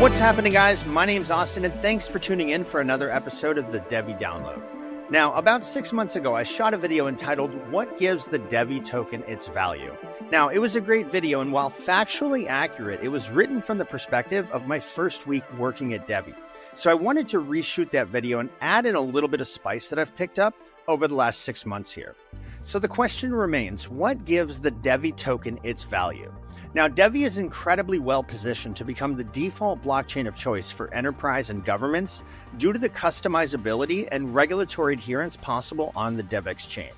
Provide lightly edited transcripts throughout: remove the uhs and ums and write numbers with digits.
What's happening, guys? My name's Austin, and thanks for tuning in for another episode of the DevvE Download. Now, about 6 months ago, I shot a video entitled, What Gives the DevvE Token Its Value? Now, it was a great video, and while factually accurate, it was written from the perspective of my first week working at DevvE. So I wanted to reshoot that video and add in a little bit of spice that I've picked up over the last 6 months here. So the question remains, what gives the DevvE token its value? Now, DevvE is incredibly well positioned to become the default blockchain of choice for enterprise and governments due to the customizability and regulatory adherence possible on the DevvExchange.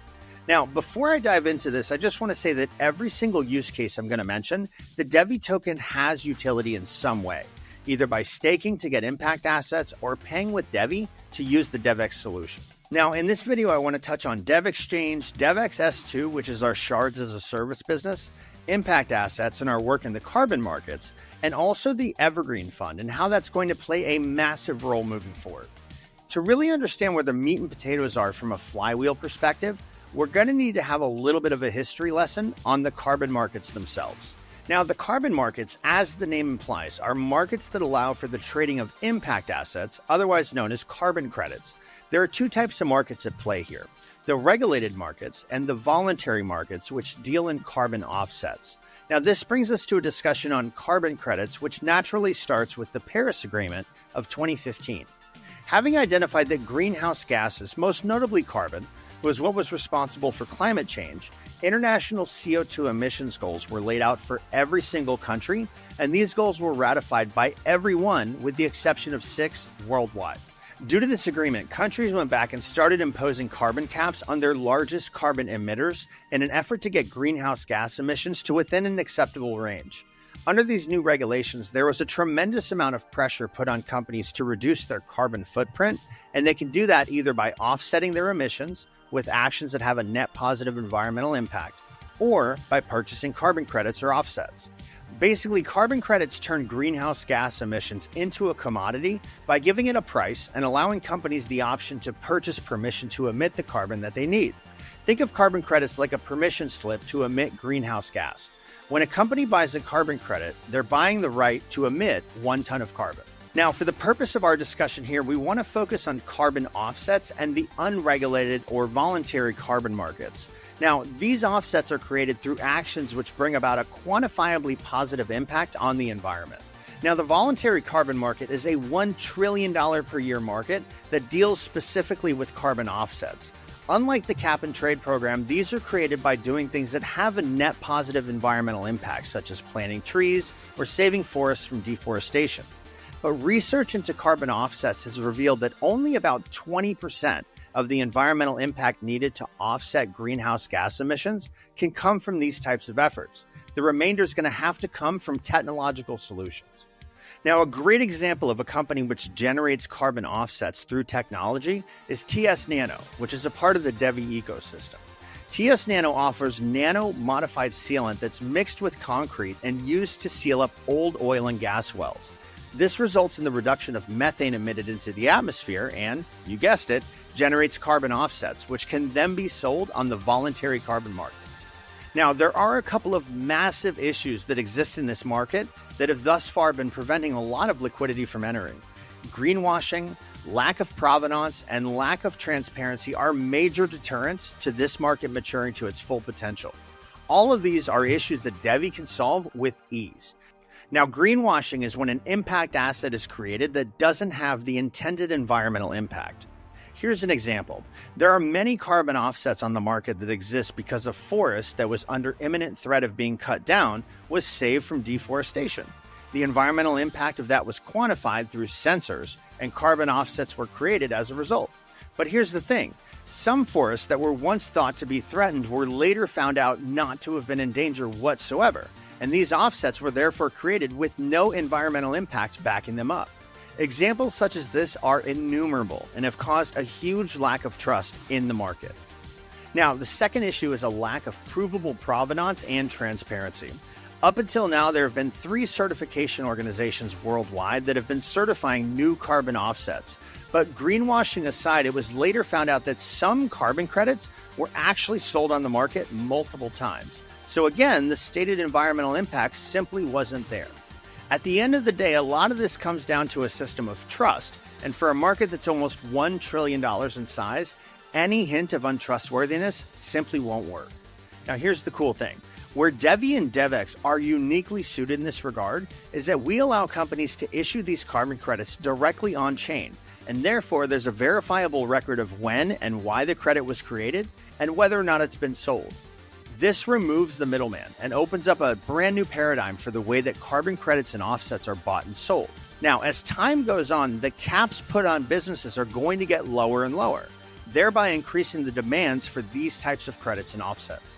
Now, before I dive into this, I just want to say that every single use case I'm going to mention, the DevvE token has utility in some way, either by staking to get impact assets or paying with DevvE to use the DevvX solution. Now, in this video, I want to touch on DevvExchange, DevvX S2, which is our shards as a service business, impact assets and our work in the carbon markets, and also the Evergreen fund and how that's going to play a massive role moving forward. To really understand where the meat and potatoes are from a flywheel perspective, we're going to need to have a little bit of a history lesson on the carbon markets themselves. Now, the carbon markets, as the name implies, are markets that allow for the trading of impact assets, otherwise known as carbon credits. There are two types of markets at play here: the regulated markets and the voluntary markets, which deal in carbon offsets. Now, this brings us to a discussion on carbon credits, which naturally starts with the Paris Agreement of 2015. Having identified that greenhouse gases, most notably carbon, was what was responsible for climate change, international CO2 emissions goals were laid out for every single country, and these goals were ratified by everyone with the exception of 6 worldwide. Due to this agreement, countries went back and started imposing carbon caps on their largest carbon emitters in an effort to get greenhouse gas emissions to within an acceptable range. Under these new regulations, there was a tremendous amount of pressure put on companies to reduce their carbon footprint, and they can do that either by offsetting their emissions with actions that have a net positive environmental impact, or by purchasing carbon credits or offsets. Basically, carbon credits turn greenhouse gas emissions into a commodity by giving it a price and allowing companies the option to purchase permission to emit the carbon that they need. Think of carbon credits like a permission slip to emit greenhouse gas. When a company buys a carbon credit, they're buying the right to emit 1 ton of carbon. Now, for the purpose of our discussion here, we want to focus on carbon offsets and the unregulated or voluntary carbon markets. Now, these offsets are created through actions which bring about a quantifiably positive impact on the environment. Now, the voluntary carbon market is a $1 trillion per year market that deals specifically with carbon offsets. Unlike the cap and trade program, these are created by doing things that have a net positive environmental impact, such as planting trees or saving forests from deforestation. But research into carbon offsets has revealed that only about 20% of the environmental impact needed to offset greenhouse gas emissions can come from these types of efforts. The remainder is going to have to come from technological solutions. Now, a great example of a company which generates carbon offsets through technology is TS Nano, which is a part of the DevvE ecosystem. TS Nano offers nano-modified sealant that's mixed with concrete and used to seal up old oil and gas wells. This results in the reduction of methane emitted into the atmosphere and, you guessed it, generates carbon offsets, which can then be sold on the voluntary carbon markets. Now, there are a couple of massive issues that exist in this market that have thus far been preventing a lot of liquidity from entering. Greenwashing, lack of provenance, and lack of transparency are major deterrents to this market maturing to its full potential. All of these are issues that DevvE can solve with ease. Now, greenwashing is when an impact asset is created that doesn't have the intended environmental impact. Here's an example. There are many carbon offsets on the market that exist because a forest that was under imminent threat of being cut down was saved from deforestation. The environmental impact of that was quantified through sensors, and carbon offsets were created as a result. But here's the thing. Some forests that were once thought to be threatened were later found out not to have been in danger whatsoever. And these offsets were therefore created with no environmental impact backing them up. Examples such as this are innumerable and have caused a huge lack of trust in the market. Now, the second issue is a lack of provable provenance and transparency. Up until now, there have been 3 certification organizations worldwide that have been certifying new carbon offsets. But greenwashing aside, it was later found out that some carbon credits were actually sold on the market multiple times. So again, the stated environmental impact simply wasn't there. At the end of the day, a lot of this comes down to a system of trust. And for a market that's almost $1 trillion in size, any hint of untrustworthiness simply won't work. Now, here's the cool thing. Where DevvE and DevvX are uniquely suited in this regard is that we allow companies to issue these carbon credits directly on-chain, and therefore there's a verifiable record of when and why the credit was created and whether or not it's been sold. This removes the middleman and opens up a brand new paradigm for the way that carbon credits and offsets are bought and sold. Now, as time goes on, the caps put on businesses are going to get lower and lower, thereby increasing the demands for these types of credits and offsets.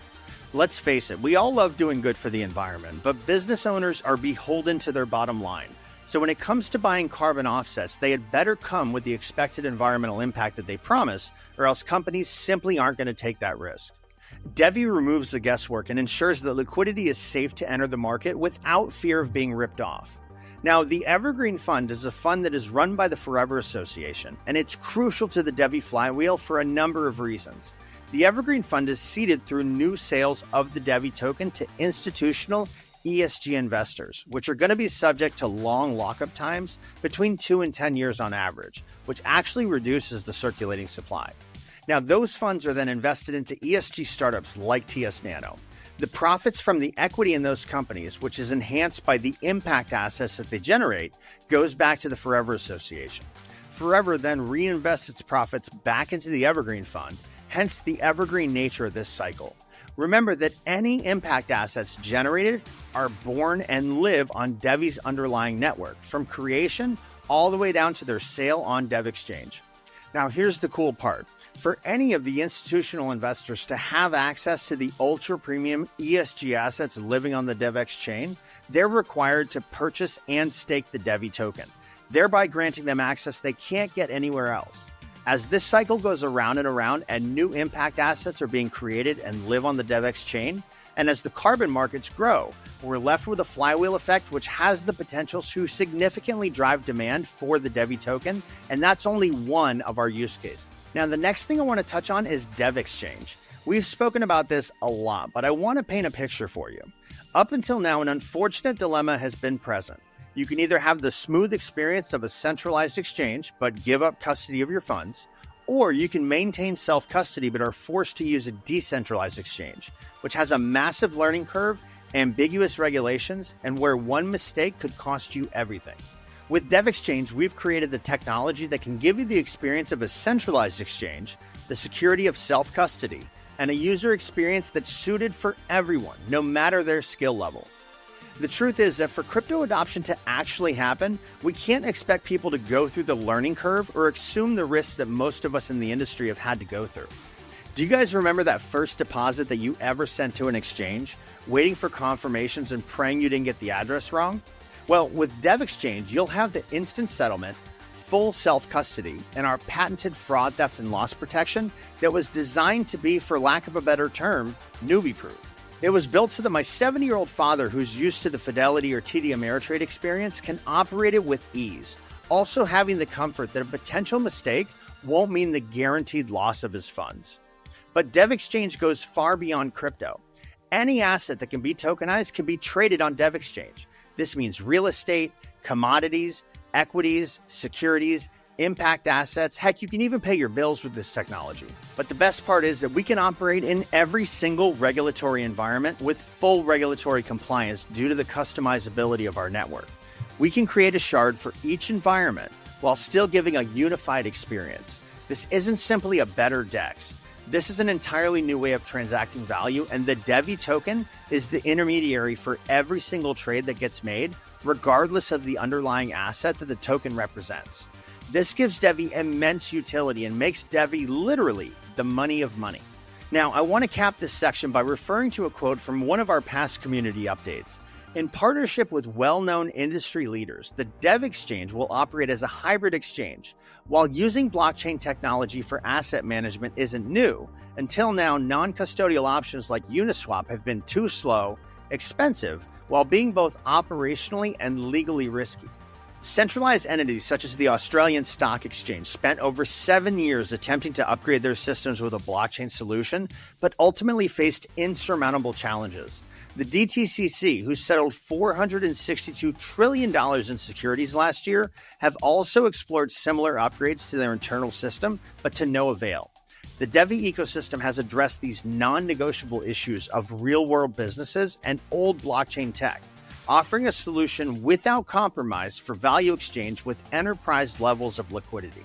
Let's face it, we all love doing good for the environment, but business owners are beholden to their bottom line. So when it comes to buying carbon offsets, they had better come with the expected environmental impact that they promise, or else companies simply aren't going to take that risk. DevvE removes the guesswork and ensures that liquidity is safe to enter the market without fear of being ripped off. Now, the Evergreen Fund is a fund that is run by the Forever Association, and it's crucial to the DevvE flywheel for a number of reasons. The Evergreen Fund is seeded through new sales of the DevvE token to institutional ESG investors, which are going to be subject to long lockup times between 2 and 10 years on average, which actually reduces the circulating supply. Now, those funds are then invested into ESG startups like TS Nano. The profits from the equity in those companies, which is enhanced by the impact assets that they generate, goes back to the Forever Association. Forever then reinvests its profits back into the Evergreen Fund, hence the evergreen nature of this cycle. Remember that any impact assets generated are born and live on DevvE's underlying network, from creation all the way down to their sale on DevvExchange. Now, here's the cool part. For any of the institutional investors to have access to the ultra premium ESG assets living on the DevvX chain, they're required to purchase and stake the DevvE token, thereby granting them access they can't get anywhere else. As this cycle goes around and new impact assets are being created and live on the DevvX chain, and as the carbon markets grow, we're left with a flywheel effect which has the potential to significantly drive demand for the DevvE token, and that's only one of our use cases. Now, the next thing I want to touch on is DevvExchange. We've spoken about this a lot, but I want to paint a picture for you. Up until now, an unfortunate dilemma has been present. You can either have the smooth experience of a centralized exchange, but give up custody of your funds, or you can maintain self-custody, but are forced to use a decentralized exchange, which has a massive learning curve, ambiguous regulations, and where one mistake could cost you everything. With DevvExchange, we've created the technology that can give you the experience of a centralized exchange, the security of self-custody, and a user experience that's suited for everyone, no matter their skill level. The truth is that for crypto adoption to actually happen, we can't expect people to go through the learning curve or assume the risks that most of us in the industry have had to go through. Do you guys remember that first deposit that you ever sent to an exchange, waiting for confirmations and praying you didn't get the address wrong? Well, with DevvExchange, you'll have the instant settlement, full self-custody, and our patented fraud, theft, and loss protection that was designed to be, for lack of a better term, newbie-proof. It was built so that my 70-year-old father, who's used to the Fidelity or TD Ameritrade experience, can operate it with ease, also having the comfort that a potential mistake won't mean the guaranteed loss of his funds. But DevvExchange goes far beyond crypto. Any asset that can be tokenized can be traded on DevvExchange. This means real estate, commodities, equities, securities, impact assets. Heck, you can even pay your bills with this technology. But the best part is that we can operate in every single regulatory environment with full regulatory compliance due to the customizability of our network. We can create a shard for each environment while still giving a unified experience. This isn't simply a better DEX. This is an entirely new way of transacting value, and the DevvE token is the intermediary for every single trade that gets made, regardless of the underlying asset that the token represents. This gives DevvE immense utility and makes DevvE literally the money of money. Now, I want to cap this section by referring to a quote from one of our past community updates. In partnership with well-known industry leaders, the DevvExchange will operate as a hybrid exchange. While using blockchain technology for asset management isn't new, until now, non-custodial options like Uniswap have been too slow, expensive, while being both operationally and legally risky. Centralized entities such as the Australian Stock Exchange spent over 7 years attempting to upgrade their systems with a blockchain solution, but ultimately faced insurmountable challenges. The DTCC, who settled $462 trillion in securities last year, have also explored similar upgrades to their internal system, but to no avail. The DevvE ecosystem has addressed these non-negotiable issues of real-world businesses and old blockchain tech, offering a solution without compromise for value exchange with enterprise levels of liquidity.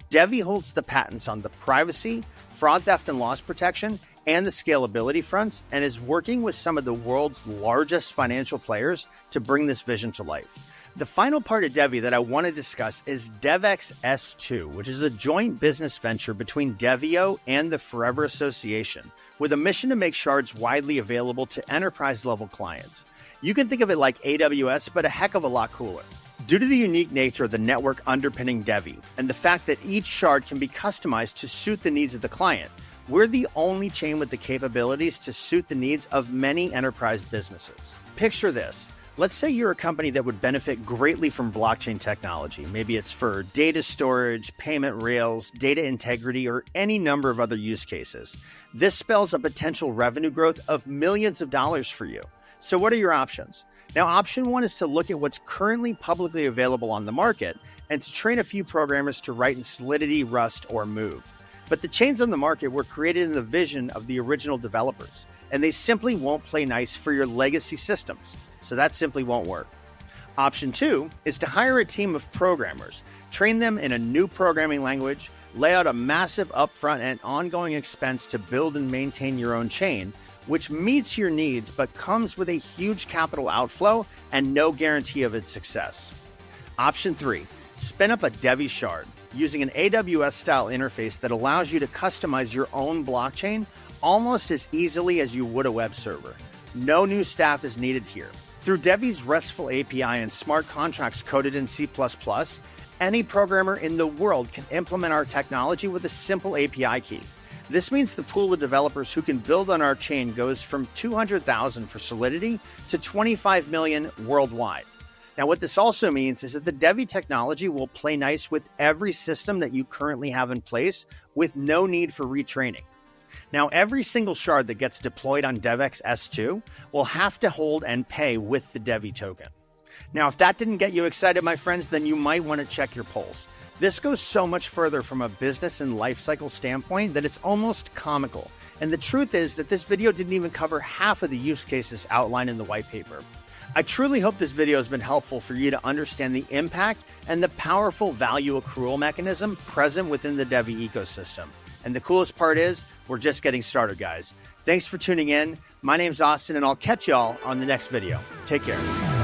DevvE holds the patents on the privacy, fraud, theft, and loss protection, and the scalability fronts, and is working with some of the world's largest financial players to bring this vision to life. The final part of DevvE that I want to discuss is DevvX S2, which is a joint business venture between DevvEO and the Forever Association, with a mission to make shards widely available to enterprise-level clients. You can think of it like AWS, but a heck of a lot cooler. Due to the unique nature of the network underpinning DevvE and the fact that each shard can be customized to suit the needs of the client, we're the only chain with the capabilities to suit the needs of many enterprise businesses. Picture this. Let's say you're a company that would benefit greatly from blockchain technology. Maybe it's for data storage, payment rails, data integrity, or any number of other use cases. This spells a potential revenue growth of millions of dollars for you. So what are your options? Now, option one is to look at what's currently publicly available on the market and to train a few programmers to write in Solidity, Rust, or Move. But the chains on the market were created in the vision of the original developers, and they simply won't play nice for your legacy systems. So that simply won't work. Option two is to hire a team of programmers, train them in a new programming language, lay out a massive upfront and ongoing expense to build and maintain your own chain, which meets your needs but comes with a huge capital outflow and no guarantee of its success. Option three, spin up a DevvE shard using an AWS-style interface that allows you to customize your own blockchain almost as easily as you would a web server. No new staff is needed here. Through DevvE's RESTful API and smart contracts coded in C++, any programmer in the world can implement our technology with a simple API key. This means the pool of developers who can build on our chain goes from 200,000 for Solidity to 25 million worldwide. Now, what this also means is that the DevvE technology will play nice with every system that you currently have in place with no need for retraining. Now, every single shard that gets deployed on DevvX S2 will have to hold and pay with the DevvE token. Now, if that didn't get you excited, my friends, then you might want to check your pulse. This goes so much further from a business and lifecycle standpoint that it's almost comical. And the truth is that this video didn't even cover half of the use cases outlined in the white paper. I truly hope this video has been helpful for you to understand the impact and the powerful value accrual mechanism present within the DevvE ecosystem. And the coolest part is, we're just getting started, guys. Thanks for tuning in. My name's Austin, and I'll catch y'all on the next video. Take care.